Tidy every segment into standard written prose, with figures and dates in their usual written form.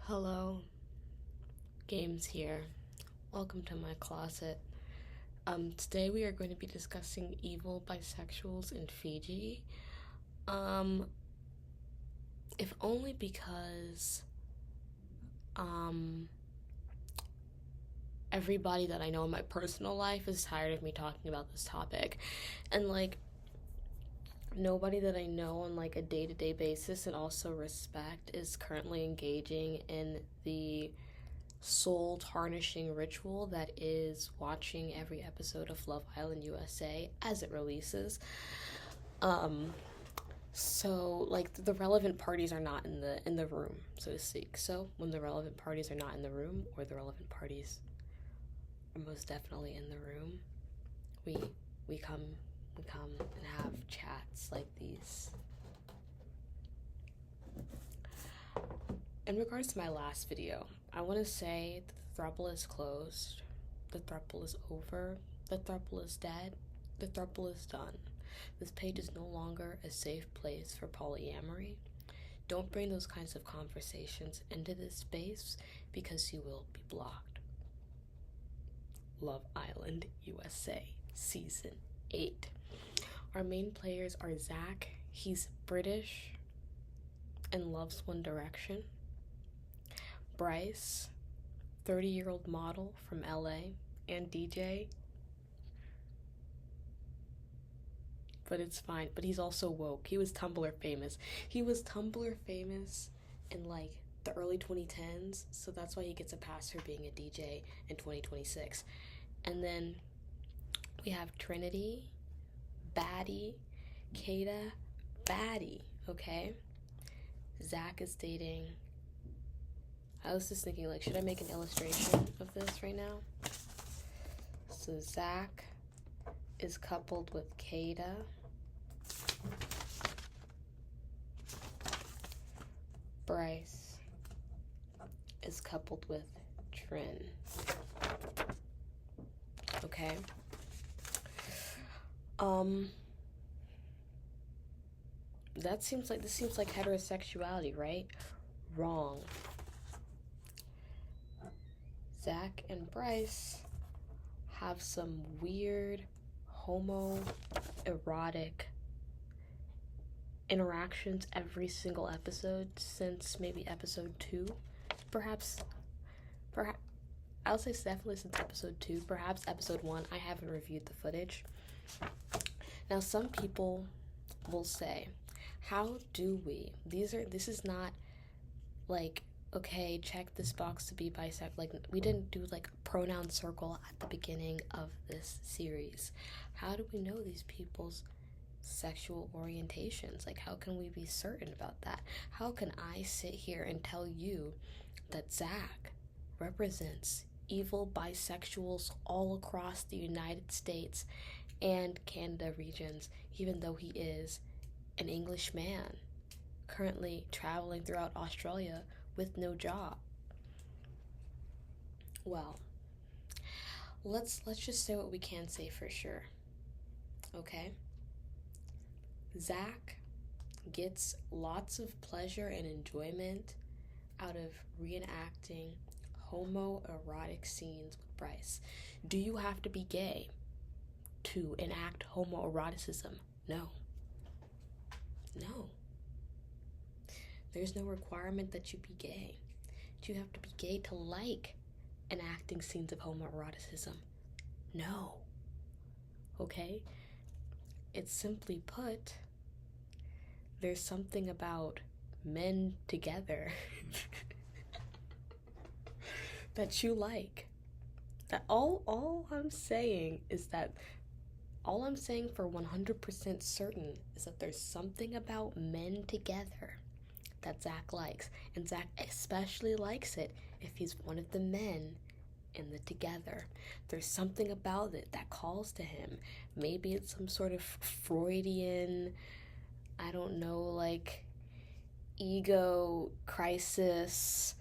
Hello, Games here. Welcome to my closet. Today we are going to be discussing evil bisexuals in Fiji. Um, if only because, um, everybody that I know in my personal life is tired of me talking about this topic. And, nobody that I know on, a day-to-day basis and also respect is currently engaging in the soul tarnishing ritual that is watching every episode of Love Island USA as it releases. The relevant parties are not in the room, so to speak. So when the relevant parties are not in the room, or the relevant parties are most definitely in the room, we we come and have chats like these. In regards to my last video, I want to say that the throuple is closed, the throuple is over, the throuple is dead, the throuple is done. This page is no longer a safe place for polyamory. Don't bring those kinds of conversations into this space because you will be blocked. Love Island USA, Season 8. Our main players are Zach. He's British and loves One Direction. Bryce, 30-year-old model from LA and DJ. But it's fine. But he's also woke. He was Tumblr famous. He was Tumblr famous in the early 2010s, so that's why he gets a pass for being a DJ in 2026. And then we have Trinity, baddie, Kada, baddie, okay? Zach is dating. I was just thinking, should I make an illustration of this right now? So Zach is coupled with Kada. Bryce is coupled with Trin. Okay. This seems like heterosexuality, right? Wrong. Zach and Bryce have some weird homoerotic interactions every single episode since maybe episode 2. Perhaps I'll say definitely since episode 2, perhaps episode 1. I haven't reviewed the footage. Now some people will say, how do we? This is not okay, check this box to be bisexual. We didn't do a pronoun circle at the beginning of this series. How do we know these people's sexual orientations? How can we be certain about that? How can I sit here and tell you that Zach represents evil bisexuals all across the United States and Canada regions, even though he is an English man currently traveling throughout Australia with no job? Well, let's just say what we can say for sure. Okay? Zach gets lots of pleasure and enjoyment out of reenacting homoerotic scenes with Bryce. Do you have to be gay to enact homoeroticism? No. There's no requirement that you be gay. Do you have to be gay to like enacting scenes of homoeroticism? No. Okay? It's simply put, there's something about men together that you like. That all I'm saying for 100% certain is that there's something about men together that Zach likes. And Zach especially likes it if he's one of the men in the together. There's something about it that calls to him. Maybe it's some sort of Freudian, I don't know, ego crisis.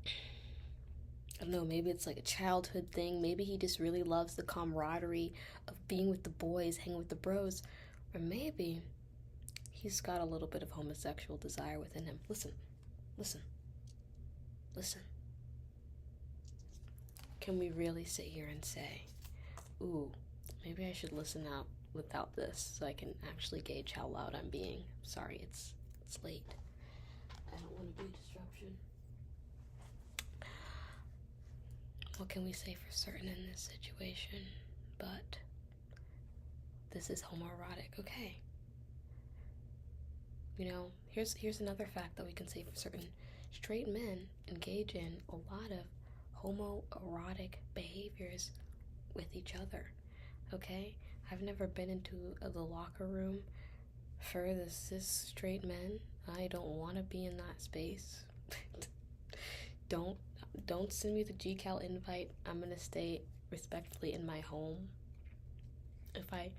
I don't know, maybe it's a childhood thing. Maybe he just really loves the camaraderie of being with the boys, hanging with the bros. Or maybe he's got a little bit of homosexual desire within him. Listen. Listen. Can we really sit here and say, ooh, maybe I should listen out without this so I can actually gauge how loud I'm being? Sorry, it's late. I don't want to be a disruption. What can we say for certain in this situation? But this is homoerotic, okay? You know, here's another fact that we can say for certain. Straight men engage in a lot of homoerotic behaviors with each other, okay? I've never been into the locker room for the cis straight men. I don't want to be in that space. Don't send me the GCal invite. I'm gonna stay respectfully in my home if I,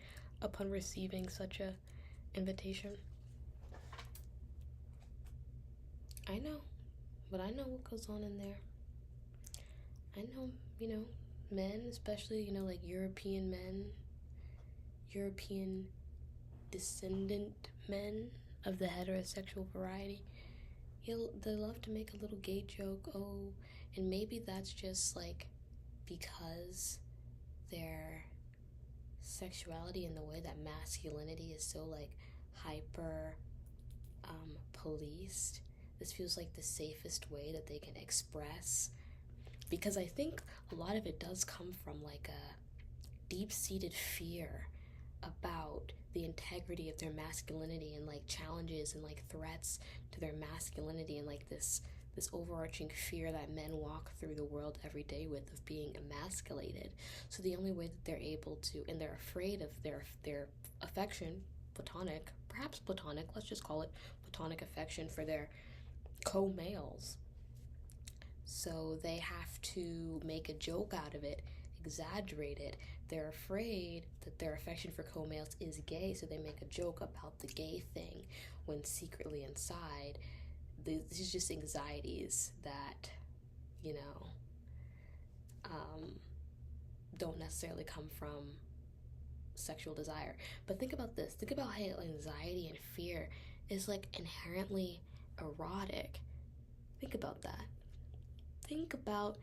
upon receiving such a invitation. I know, but I know what goes on in there. I know, men, especially, like European men, European descendant men of the heterosexual variety, they love to make a little gay joke, oh, and maybe that's just, like, because their sexuality and the way that masculinity is so, like, hyper policed. This feels like the safest way that they can express, because I think a lot of it does come from, like, a deep-seated fear about the integrity of their masculinity and, like, challenges and, like, threats to their masculinity, and, like, this overarching fear that men walk through the world every day with of being emasculated. So the only way that they're able to, and they're afraid of their affection, perhaps platonic, let's just call it platonic affection for their co-males. So they have to make a joke out of it, exaggerate it. They're afraid that their affection for co-males is gay, so they make a joke about the gay thing when secretly inside, this is just anxieties that, don't necessarily come from sexual desire. But think about this. Think about how anxiety and fear is, like, inherently erotic. Think about that. Think about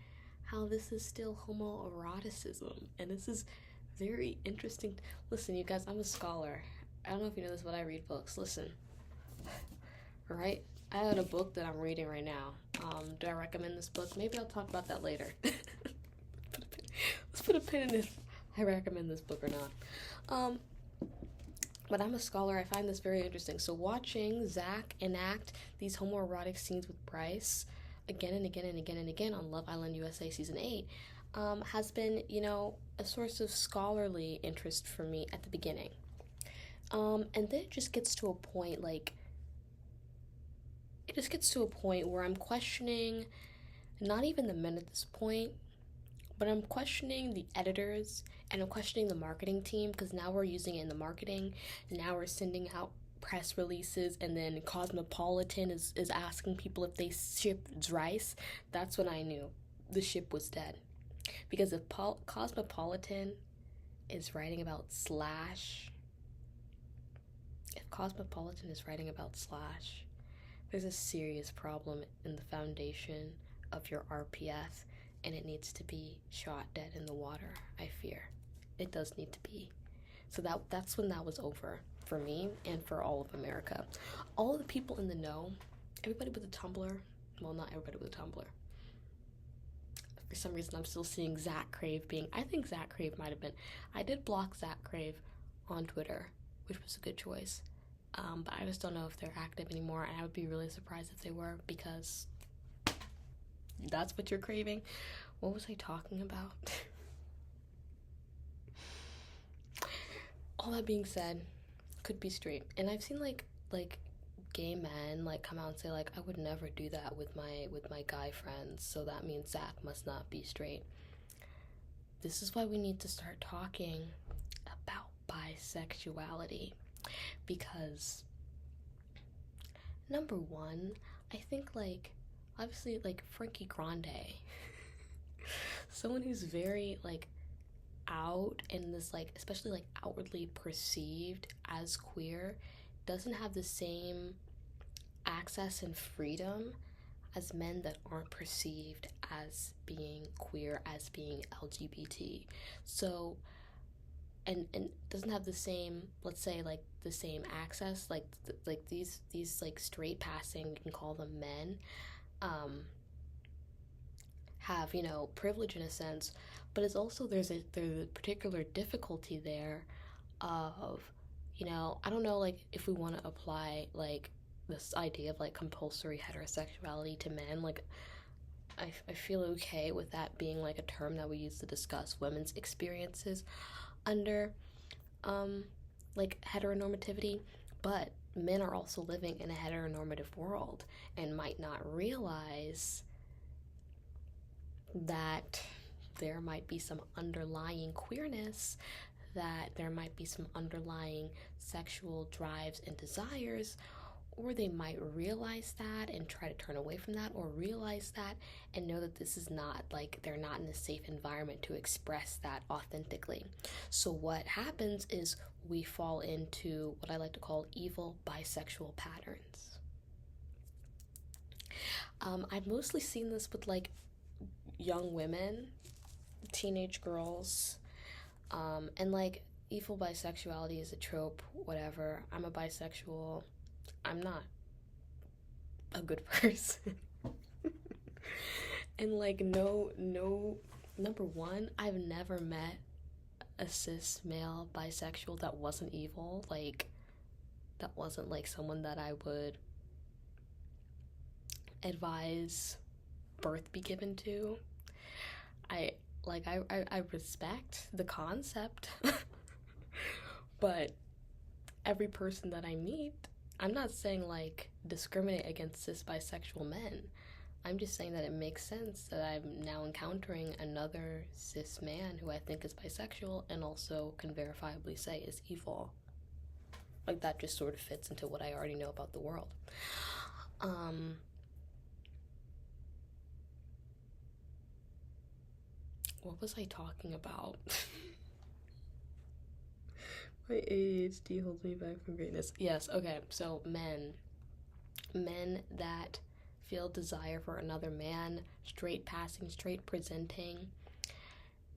how this is still homoeroticism, and this is very interesting. Listen, you guys, I'm a scholar. I don't know if you know this, but I read books. Listen, right? I had a book that I'm reading right now. Do I recommend this book? Maybe I'll talk about that later. Let's put a pin in if I recommend this book or not. But I'm a scholar. I find this very interesting. So watching Zach enact these homoerotic scenes with Bryce again and again and again and again on Love Island USA Season 8 has been, a source of scholarly interest for me at the beginning. And then it just gets to a point, where I'm questioning not even the men at this point, but I'm questioning the editors, and I'm questioning the marketing team, because now we're using it in the marketing, and now we're sending out press releases, and then Cosmopolitan is asking people if they ship rice. That's when I knew the ship was dead. Because if Cosmopolitan is writing about Slash, there's a serious problem in the foundation of your RPF, and it needs to be shot dead in the water, I fear. It does need to be. So that's when that was over for me and for all of America. All of the people in the know, everybody with a Tumblr, well, not everybody with a Tumblr. For some reason, I'm still seeing Zach Crave I think Zach Crave might have been, I did block Zach Crave on Twitter, which was a good choice. But I just don't know if they're active anymore, and I would be really surprised if they were, because that's what you're craving. What was I talking about? All that being said, could be straight. And I've seen like gay men come out and say I would never do that with my guy friends, so that means Zach must not be straight. This is why we need to start talking about bisexuality, because number one, I think obviously Frankie Grande, someone who's very out in this especially outwardly perceived as queer, doesn't have the same access and freedom as men that aren't perceived as being queer, as being LGBT. So, and doesn't have the same, let's say, like the same access, like these like straight passing, you can call them men, um have, privilege in a sense, but it's also there's a particular difficulty there of, I don't know, like if we want to apply like this idea of like compulsory heterosexuality to men, like I feel okay with that being like a term that we use to discuss women's experiences under um like heteronormativity, but men are also living in a heteronormative world and might not realize that there might be some underlying queerness, that there might be some underlying sexual drives and desires, or they might realize that and try to turn away from that, or realize that and know that this is not, like, they're not in a safe environment to express that authentically. So what happens is we fall into what I like to call evil bisexual patterns. I've mostly seen this with like young women, teenage girls, and like evil bisexuality is a trope, whatever. I'm a bisexual. I'm not a good person. And like, no, number one, I've never met a cis male bisexual that wasn't evil. Like, that wasn't like someone that I would advise birth be given to. I respect the concept, but every person that I meet, I'm not saying like discriminate against cis bisexual men. I'm just saying that it makes sense that I'm now encountering another cis man who I think is bisexual and also can verifiably say is evil. Like, that just sort of fits into what I already know about the world. What was I talking about? My ADHD holds me back from greatness. Yes, okay, so men that feel desire for another man, straight passing, straight presenting.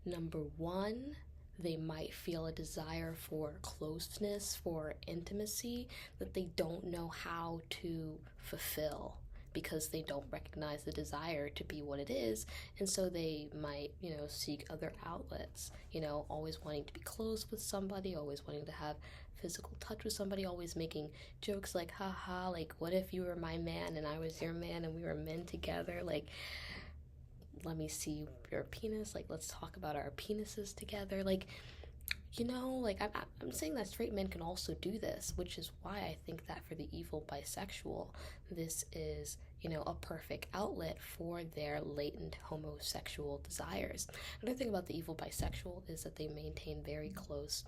Number one, they might feel a desire for closeness, for intimacy that they don't know how to fulfill because they don't recognize the desire to be what it is. And so they might, seek other outlets, always wanting to be close with somebody, always wanting to have physical touch with somebody, always making jokes like, haha, like, what if you were my man and I was your man and we were men together? Like, let me see your penis. Like, let's talk about our penises together. Like, like, I'm saying that straight men can also do this, which is why I think that for the evil bisexual, this is, a perfect outlet for their latent homosexual desires. Another thing about the evil bisexual is that they maintain very close,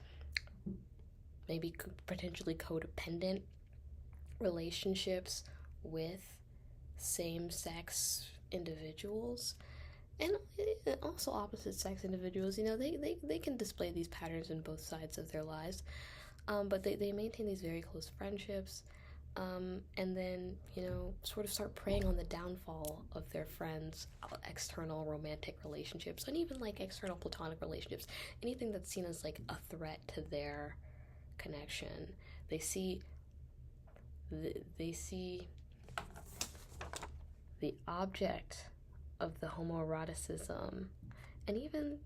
maybe potentially codependent relationships with same-sex individuals, and also opposite sex individuals. They can display these patterns in both sides of their lives, but they maintain these very close friendships, and then sort of start preying on the downfall of their friends' external romantic relationships, and even like external platonic relationships, anything that's seen as like a threat to their connection. They see the object of the homoeroticism, and even,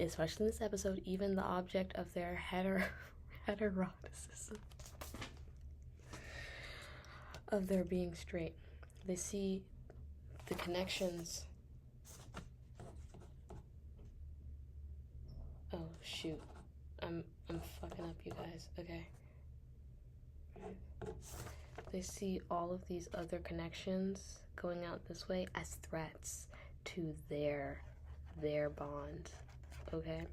especially in this episode, even the object of their heteroticism, of their being straight. They see the connections. Oh shoot, I'm fucking up, you guys. Okay. They see all of these other connections going out this way as threats to their bond, okay?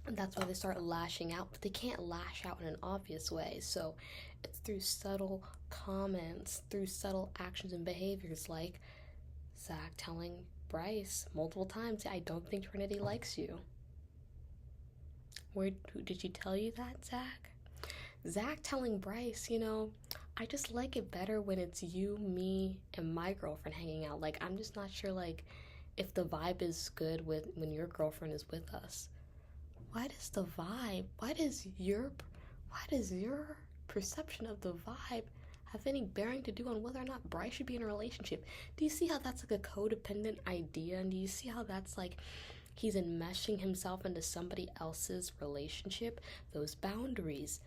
And that's why they start lashing out, but they can't lash out in an obvious way. So it's through subtle comments, through subtle actions and behaviors, like Zach telling Bryce multiple times, I don't think Trinity likes you. Did she tell you that, Zach? Zach telling Bryce, you know, I just like it better when it's you, me, and my girlfriend hanging out. Like, I'm just not sure, like, if the vibe is good with when your girlfriend is with us. Why does the vibe, why does your perception of the vibe have any bearing to do on whether or not Bryce should be in a relationship? Do you see how that's like a codependent idea? And do you see how that's like he's enmeshing himself into somebody else's relationship? Those boundaries,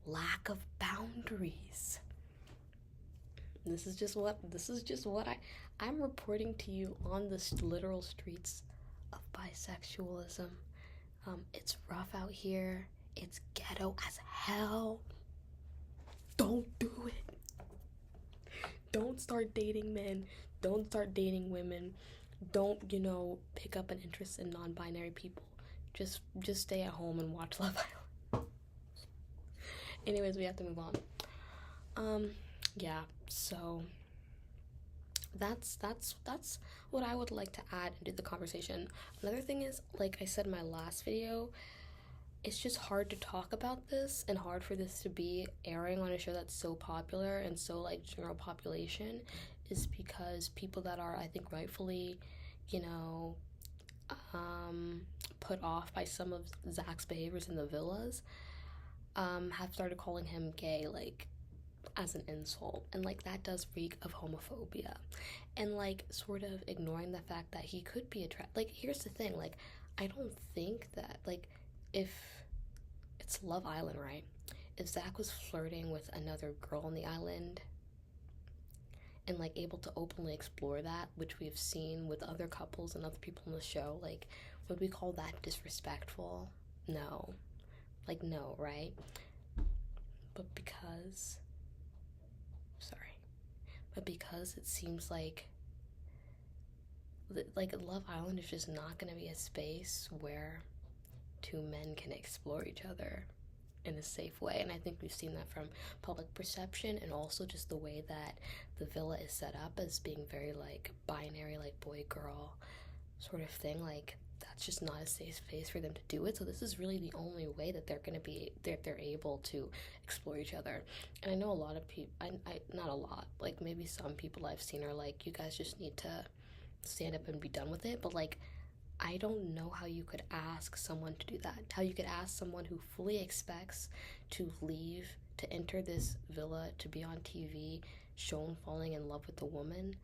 lack of boundaries. I'm reporting to you on the literal streets of bisexualism. It's rough out here. It's ghetto as hell. Don't do it. Don't start dating men. Don't start dating women. Don't, you know, pick up an interest in non-binary people. Just stay at home and watch Love Island. Anyways, we have to move on. Yeah, so that's what I would like to add into the conversation. Another thing is, like I said in my last video, it's just hard to talk about this and hard for this to be airing on a show that's so popular and so like general population, is because people that are, I think, rightfully, you know, put off by some of Zach's behaviors in the villas, have started calling him gay, like, as an insult, and like that does reek of homophobia, and like sort of ignoring the fact that he could be attracted. Like, here's the thing, like, I don't think that, like, if it's Love Island, right? If Zach was flirting with another girl on the island and like able to openly explore that, which we've seen with other couples and other people in the show, like, would we call that disrespectful? No. Like, no, right? But because it seems like Love Island is just not going to be a space where two men can explore each other in a safe way. And I think we've seen that from public perception, and also just the way that the villa is set up as being very like binary, like boy girl sort of thing. Like, that's just not a safe space for them to do it. So this is really the only way that they're going to be, they're able to explore each other. And I know a lot of people, I not a lot, like maybe some people I've seen are like, you guys just need to stand up and be done with it. But like, I don't know how you could ask someone to do that. How you could ask someone who fully expects to leave, to enter this villa, to be on TV, shown falling in love with a woman,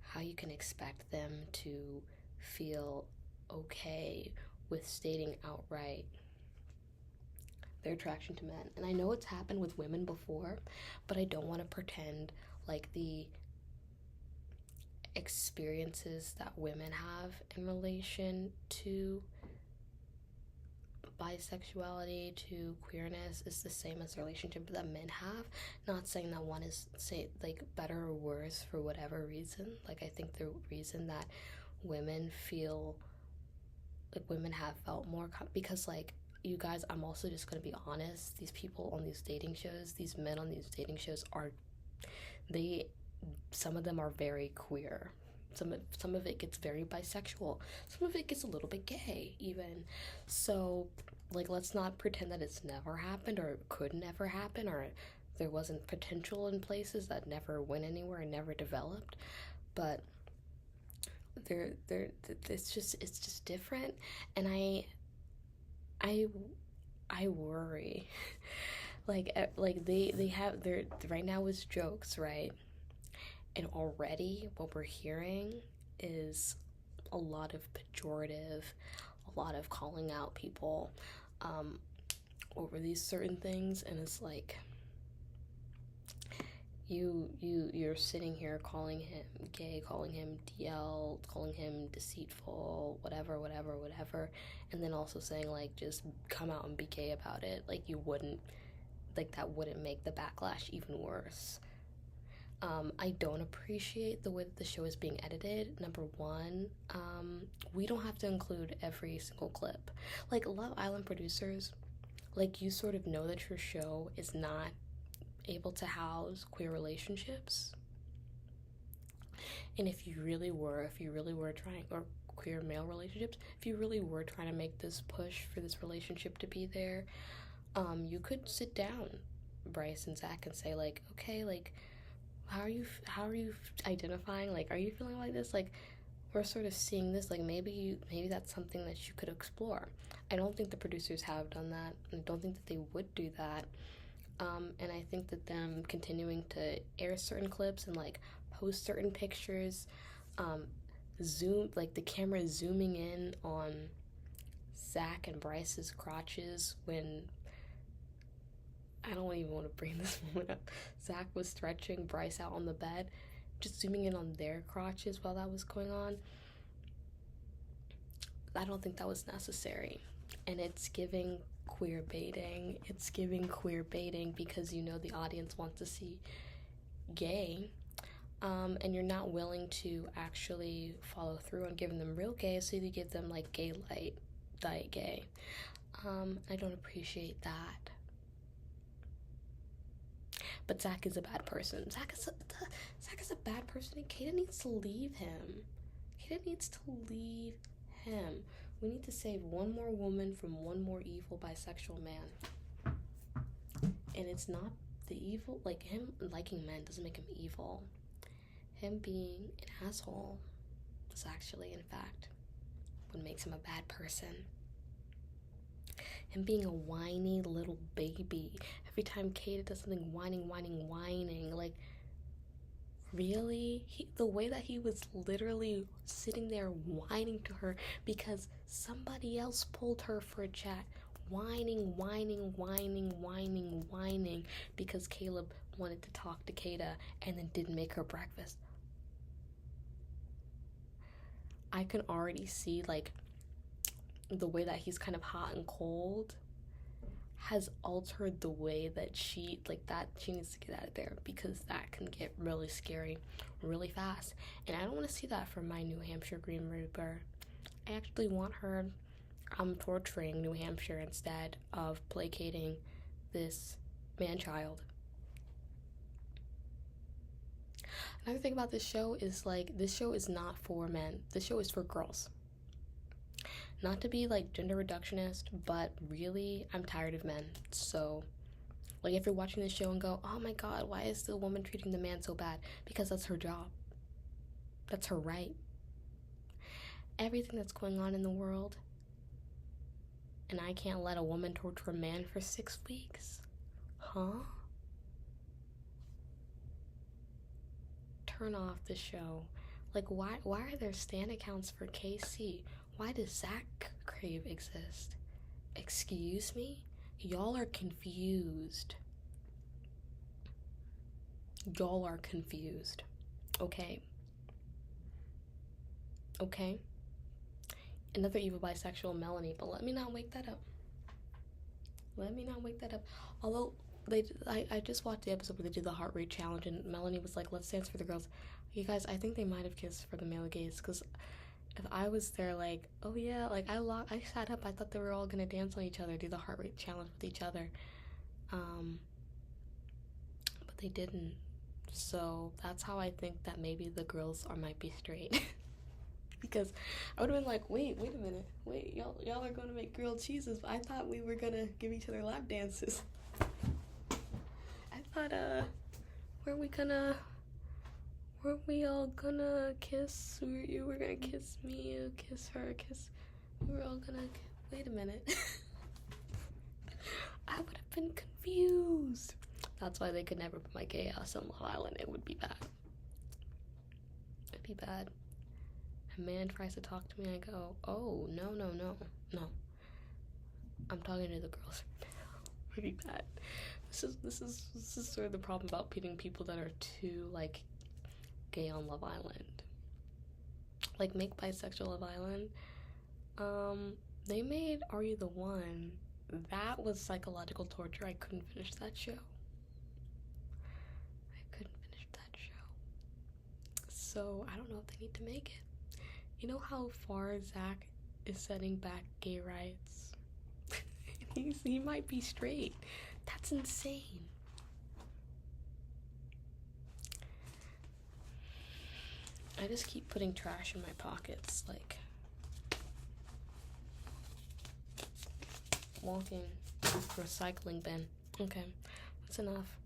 how you can expect them to feel okay with stating outright their attraction to men. And I know it's happened with women before, but I don't want to pretend like the experiences that women have in relation to bisexuality, to queerness, is the same as the relationship that men have. Not saying that one is, say, like, better or worse for whatever reason. Like, I think the reason that women feel like women have felt more because, like, you guys, I'm also just gonna be honest, these people on these dating shows, these men on these dating shows are, some of them are very queer. Some of it gets very bisexual. Some of it gets a little bit gay, even. So, like, let's not pretend that it's never happened, or it could never happen, or there wasn't potential in places that never went anywhere and never developed. But it's just different, and I worry. like they have their right now is jokes, right? And already what we're hearing is a lot of pejorative, a lot of calling out people over these certain things, and it's like you're sitting here calling him gay, calling him DL, calling him deceitful, whatever, and then also saying, like, just come out and be gay about it. Like, you wouldn't, like, that wouldn't make the backlash even worse. I don't appreciate the way that the show is being edited. Number one, we don't have to include every single clip. Like, Love Island producers, like, you sort of know that your show is not able to house queer relationships. And if you really were trying, or queer male relationships, if you really were trying to make this push for this relationship to be there, you could sit down Bryce and Zach and say, like, okay, like, how are you identifying? Like, are you feeling like this? Like, we're sort of seeing this, like, maybe that's something that you could explore. I don't think the producers have done that. I don't think that they would do that. And I think that them continuing to air certain clips and, like, post certain pictures, zoom, like, the camera zooming in on Zach and Bryce's crotches when, I don't even want to bring this moment up, Zach was stretching Bryce out on the bed, just zooming in on their crotches while that was going on. I don't think that was necessary. And it's giving queer baiting. It's giving queer baiting because you know the audience wants to see gay. And you're not willing to actually follow through on giving them real gay, so you give them, like, gay light, diet gay. I don't appreciate that. But Zach is a bad person. Zach is a bad person, and Kata needs to leave him. Kata needs to leave him. We need to save one more woman from one more evil bisexual man. And it's not the evil, like, him liking men doesn't make him evil. Him being an asshole is actually, in fact, what makes him a bad person. Him being a whiny little baby. Every time Kata does something, whining. Like, really? The way that he was literally sitting there whining to her because somebody else pulled her for a chat. Whining because Caleb wanted to talk to Kata and then didn't make her breakfast. I can already see, like, the way that he's kind of hot and cold has altered the way that she needs to get out of there, because that can get really scary really fast. And I don't want to see that from my New Hampshire Green Reaper. I actually want her torturing New Hampshire instead of placating this man-child. Another thing about this show is, like, this show is not for men. This show is for girls. Not to be, like, gender reductionist, but really, I'm tired of men. So, like, if you're watching this show and go, oh my god, why is the woman treating the man so bad? Because that's her job. That's her right. Everything that's going on in the world, and I can't let a woman torture a man for 6 weeks? Huh? Turn off the show. Like, why are there stan accounts for KC? Why does Zach Crave exist? Excuse me? Y'all are confused. Y'all are confused. Okay? Okay? Another evil bisexual, Melanie, but let me not wake that up. Although, I just watched the episode where they did the heart rate challenge, and Melanie was like, let's dance for the girls. You guys, I think they might have kissed for the male gaze, because if I was there, like, oh yeah, like, I sat up, I thought they were all gonna dance on each other, do the heart rate challenge with each other, but they didn't. So that's how I think that maybe the girls might be straight. Because I would have been like, wait a minute, y'all are gonna make grilled cheeses, but I thought we were gonna give each other lap dances. I thought, weren't we all gonna kiss? You were gonna kiss me, you kiss her, we were all gonna, wait a minute. I would have been confused. That's why they could never put my gay ass on Love Island. It would be bad. It'd be bad. A man tries to talk to me, I go, oh, no. I'm talking to the girls right now. It'd be bad. This is sort of the problem about putting people that are too, like, gay on Love Island. Like, make bisexual Love Island. They made Are You the One? That was psychological torture. I couldn't finish that show. So I don't know if they need to make it. You know how far Zach is setting back gay rights? He might be straight. That's insane. I just keep putting trash in my pockets, like walking recycling bin. Okay, That's enough.